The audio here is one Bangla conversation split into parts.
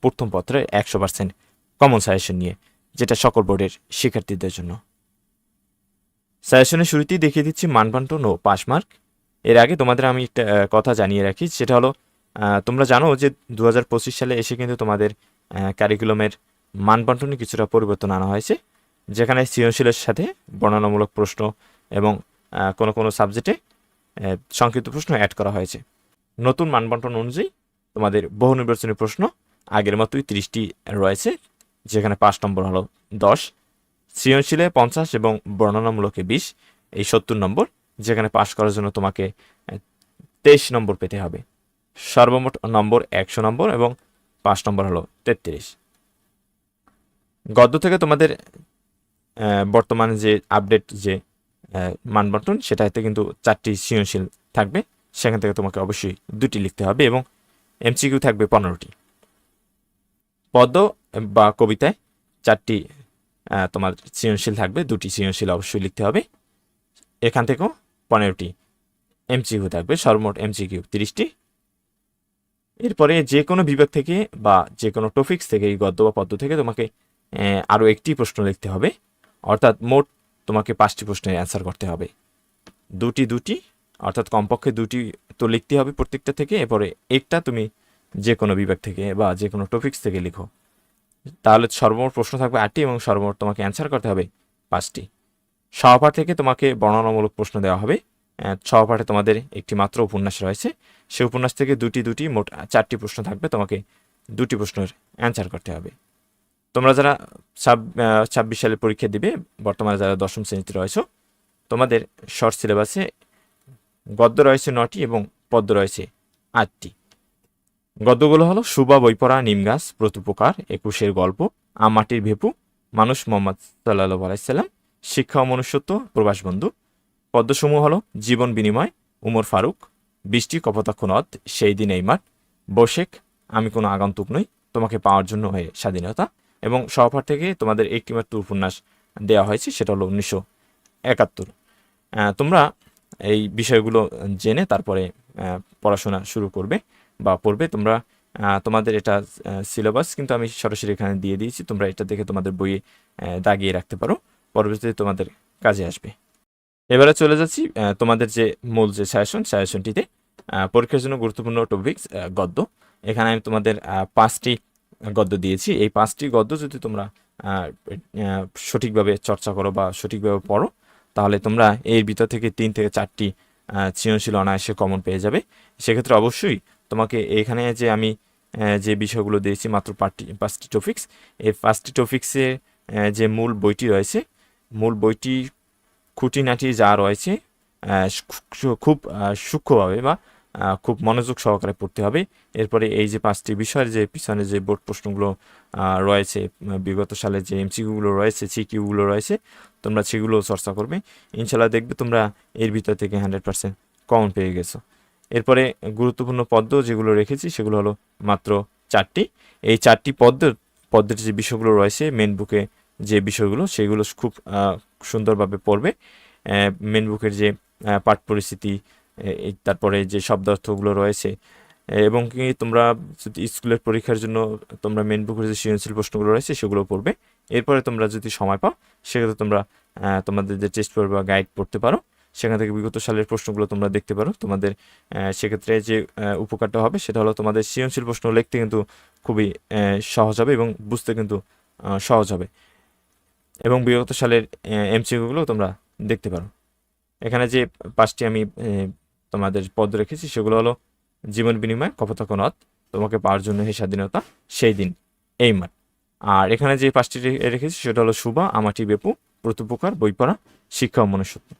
প্রথম পত্রের 100% কমন সাজেশন নিয়ে, যেটা সকল বোর্ডের শিক্ষার্থীদের জন্য। সাজেশনের শুরুতেই দেখিয়ে দিচ্ছি মানবন্টন ও পাস মার্ক। এর আগে তোমাদের আমি একটা কথা জানিয়ে রাখি, সেটা হলো তোমরা জানো যে 2025 সালে এসে কিন্তু তোমাদের কারিকুলামের মানবন্টনে কিছুটা পরিবর্তন আনা হয়েছে, যেখানে সৃজনশীলের সাথে বর্ণনামূলক প্রশ্ন এবং কোনো কোনো সাবজেক্টে সংক্ষিপ্ত প্রশ্ন অ্যাড করা হয়েছে। নতুন মানবন্টন অনুযায়ী তোমাদের বহু নির্বাচনী প্রশ্ন আগের মতোই 30টি রয়েছে, যেখানে 5 নম্বর হলো 10, সৃজনশীলে 50 এবং বর্ণনামূলকে 20, এই 70 নম্বর, যেখানে পাস করার জন্য তোমাকে 23 নম্বর পেতে হবে। সর্বমোট নম্বর 100 নম্বর এবং 5 নম্বর হলো 33। গদ্য থেকে তোমাদের বর্তমানে যে আপডেট যে মানবন্টন, সেটাতে কিন্তু 4টি সৃজনশীল থাকবে, সেখান থেকে তোমাকে অবশ্যই 2টি লিখতে হবে এবং এমসিকিউ থাকবে 15টি। পদ্য বা কবিতায় 4টি তোমার সৃজনশীল থাকবে, 2টি সৃজনশীল অবশ্যই লিখতে হবে। এখান থেকেও 15টি এমসিকিউ থাকবে, সর্বমোট এমসিকিউ 30টি। এরপরে যে কোনো বিভাগ থেকে বা যে কোনো টপিক্স থেকে, এই গদ্য বা পদ্য থেকে তোমাকে আরও একটি প্রশ্ন লিখতে হবে, অর্থাৎ মোট তোমাকে 5টি প্রশ্নের অ্যান্সার করতে হবে। 2টি অর্থাৎ কমপক্ষে 2টি তো লিখতে হবে প্রত্যেকটা থেকে, এরপরে একটা তুমি যে কোনো বিভাগ থেকে বা যে কোনো টপিক্স থেকে লিখো, তাহলে সর্বমোট প্রশ্ন থাকবে 8টি এবং সর্বমোট তোমাকে অ্যান্সার করতে হবে 5টি। সহপাঠ থেকে তোমাকে বর্ণনামূলক প্রশ্ন দেওয়া হবে। সহপাঠে তোমাদের একটি মাত্র উপন্যাস রয়েছে, সেই উপন্যাস থেকে 2টি মোট 4টি প্রশ্ন থাকবে, তোমাকে 2টি প্রশ্নের অ্যান্সার করতে হবে। তোমরা যারা 26 সালে পরীক্ষা দিবে, বর্তমানে যারা 10ম শ্রেণীতে রয়েছে, তোমাদের শর্ট সিলেবাসে গদ্য রয়েছে 9টি এবং পদ্য রয়েছে 8টি। গদ্যগুলো হলো সুবা বইপড়া, নিমগাছ, প্রতুপকার, 21-এর গল্প, মাটির ভেপু, মানুষ মোহাম্মদ সাল্লাল্লাহু আলাইহি সাল্লাম, শিক্ষা ও মনুষ্যত্ব, প্রবাসবন্ধু। পদ্যসমূহ হলো জীবন বিনিময়, উমর ফারুক, বৃষ্টি, কপোতাক্ষ নদ, সেই দিন এই মাঠ, বসেক, আমি কোনো আগন্তুক নই, তোমাকে পাওয়ার জন্য হয়ে স্বাধীনতা। এবং সহপাঠ থেকে তোমাদের একটি মাত্র উপন্যাস দেওয়া হয়েছে, সেটা হলো 1971। তোমরা এই বিষয়গুলো জেনে তারপরে পড়াশোনা শুরু করবে বা পড়বে। তোমরা তোমাদের এটা সিলেবাস কিন্তু আমি সরাসরি এখানে দিয়ে দিয়েছি, তোমরা এটা দেখে তোমাদের বইয়ে দাগিয়ে রাখতে পারো, পরবর্তীতে তোমাদের কাজে আসবে। এবারে চলে যাচ্ছি তোমাদের যে মূল যে সাজেশনটিতে পরীক্ষার জন্য গুরুত্বপূর্ণ টপিকস গদ্য। এখানে আমি তোমাদের 5টি গদ্য দিয়েছি। এই 5টি গদ্য যদি তোমরা সঠিকভাবে চর্চা করো বা সঠিকভাবে পড়ো, তাহলে তোমরা এর ভিতর থেকে 3 থেকে 4টি সৃজনশীল অনায়াসে কমন পেয়ে যাবে। সেক্ষেত্রে অবশ্যই তোমাকে এখানে যে আমি যে বিষয়গুলো দিয়েছি, মাত্র 5টি টপিক্স, এই 5টি টপিক্সে যে মূল বইটি রয়েছে, মূল বইটি খুঁটিনাটি যা রয়েছে খুব সূক্ষ্মভাবে বা খুব মনোযোগ সহকারে পড়তে হবে। এরপরে এই যে 5টি বিষয়ের যে পিছনে যে বোর্ড প্রশ্নগুলো রয়েছে, বিগত সালে যে এমসিকিউগুলো রয়েছে, সিকিউগুলো রয়েছে, তোমরা সেগুলো চর্চা করবে। ইনশাল্লাহ দেখবে তোমরা এর ভিতর থেকে 100% কমন পেয়ে গেছো। এরপরে গুরুত্বপূর্ণ পদ্য যেগুলো রেখেছি সেগুলো হলো মাত্র 4টি। এই 4টি পদ্মের যে বিষয়গুলো রয়েছে মেন বুকে, যে বিষয়গুলো সেগুলো খুব সুন্দরভাবে পড়বে। মেন বুকের যে পাঠ পরিস্থিতি, তারপরে যে শব্দার্থগুলো রয়েছে, এবং কি তোমরা যদি স্কুলের পরীক্ষার জন্য তোমরা মেন বুকের যে সৃজনশীল প্রশ্নগুলো রয়েছে সেগুলো পড়বে। এরপরে তোমরা যদি সময় পাও, সেক্ষেত্রে তোমরা তোমাদের যে টেস্ট পেপার বা গাইড পড়তে পারো, সেখান থেকে বিগত সালের প্রশ্নগুলো তোমরা দেখতে পারো। তোমাদের সেক্ষেত্রে যে উপকারটা হবে সেটা হলো তোমাদের সৃজনশীল প্রশ্ন লিখতে কিন্তু খুবই সহজ হবে এবং বুঝতে কিন্তু সহজ হবে, এবং বিগত সালের এমসিকিউগুলো তোমরা দেখতে পারো। এখানে যে 5টি আমি তোমাদের পদ রেখেছি সেগুলো হলো জীবন বিনিময়, কপোতাক্ষ নদ, তোমাকে পাওয়ার জন্য হে স্বাধীনতা, সেই দিন এই মাঠ। আর এখানে যে 5টি রেখেছি সেটা হলো সুবা, আমাটি বেপু, প্রতুপকার, বইপড়া, শিক্ষা ও মনুষ্যত্ব।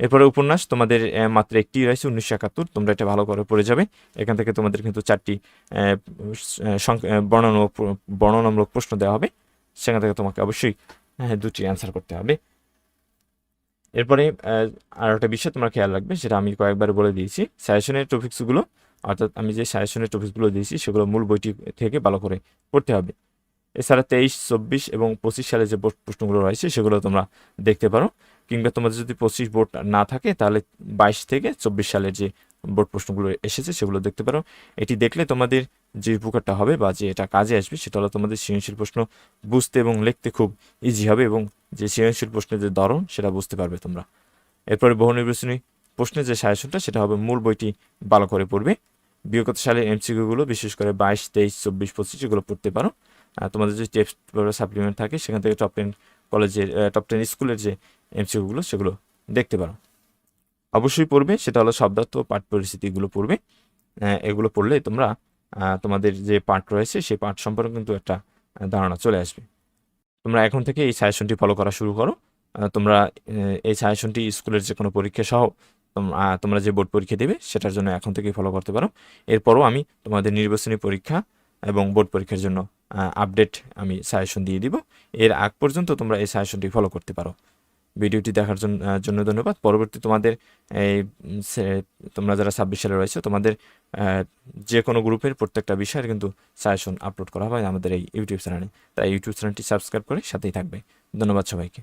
এরপরে উপন্যাস তোমাদের মাত্র একটি রয়েছে, 1971, তোমরা এটা ভালো করে পড়ে যাবে। এখান থেকে তোমাদের কিন্তু 4টি বর্ণনামূলক প্রশ্ন দেওয়া হবে, সেখান থেকে তোমাকে অবশ্যই 2টি অ্যান্সার করতে হবে। এরপরে আর একটা বিষয় তোমরা খেয়াল রাখবে, সেটা আমি কয়েকবার বলে দিয়েছি, সাজেশনের টপিক্সগুলো, অর্থাৎ আমি যে সাজেশনের টপিক্সগুলো দিয়েছি সেগুলো মূল বইটি থেকে ভালো করে পড়তে হবে। এছাড়া 23, 24 এবং 25 সালে যে বোর্ড প্রশ্নগুলো রয়েছে সেগুলো তোমরা দেখতে পারো, কিংবা তোমাদের যদি 25 বোর্ড না থাকে তাহলে 22 থেকে 24 সালের যে বোর্ড প্রশ্নগুলো এসেছে সেগুলো দেখতে পারো। এটি দেখলে তোমাদের যে উপকারটা হবে বা যে এটা কাজে আসবে সেটা হলো তোমাদের সৃজনশীল প্রশ্ন বুঝতে এবং লিখতে খুব ইজি হবে, এবং যে সৃজনশীল প্রশ্নের যে ধরন সেটা বুঝতে পারবে তোমরা। এরপরে বহু নির্বাচনী প্রশ্নের যে সাজেশনটা সেটা হবে মূল বইটি ভালো করে পড়বে। বিগত সালের এমসিকিউগুলো বিশেষ করে 22, 23, 24, 25 এগুলো পড়তে পারো। তোমাদের যে টেস্ট সাপ্লিমেন্ট থাকে সেখান থেকে টপ 10 কলেজের টপ 10 স্কুলের যে এমসিকিউগুলো সেগুলো দেখতে পারো। অবশ্যই পড়বে, সেটা হলো শব্দার্থ ও পাঠ পরিস্থিতিগুলো পড়বে। এগুলো পড়লে তোমরা তোমাদের যে পাঠ রয়েছে সেই পাঠ সম্পর্কে কিন্তু একটা ধারণা চলে আসবে। তোমরা এখন থেকে এই সাজেশনটি ফলো করা শুরু করো। তোমরা এই সাজেশনটি স্কুলের যে কোনো পরীক্ষা সহ তোমরা যে বোর্ড পরীক্ষা দেবে সেটার জন্য এখন থেকেই ফলো করতে পারো। এরপরও আমি তোমাদের নির্বাচনী পরীক্ষা এবং বোর্ড পরীক্ষার জন্য আপডেট আমি সাজেশন দিয়ে দিব। এর আগ পর্যন্ত তোমরা এই সাজেশনটি ফলো করতে পারো। ভিডিওটি দেখার জন্য ধন্যবাদ। পরবর্তী তোমাদের এই তোমরা যারা 26 সালে রয়েছে তোমাদের যে কোনো গ্রুপের প্রত্যেকটা বিষয়ের কিন্তু সাজেশন আপলোড করা হয় আমাদের এই ইউটিউব চ্যানেলে। তাই ইউটিউব চ্যানেলটি সাবস্ক্রাইব করে সাথেই থাকবে। ধন্যবাদ সবাইকে।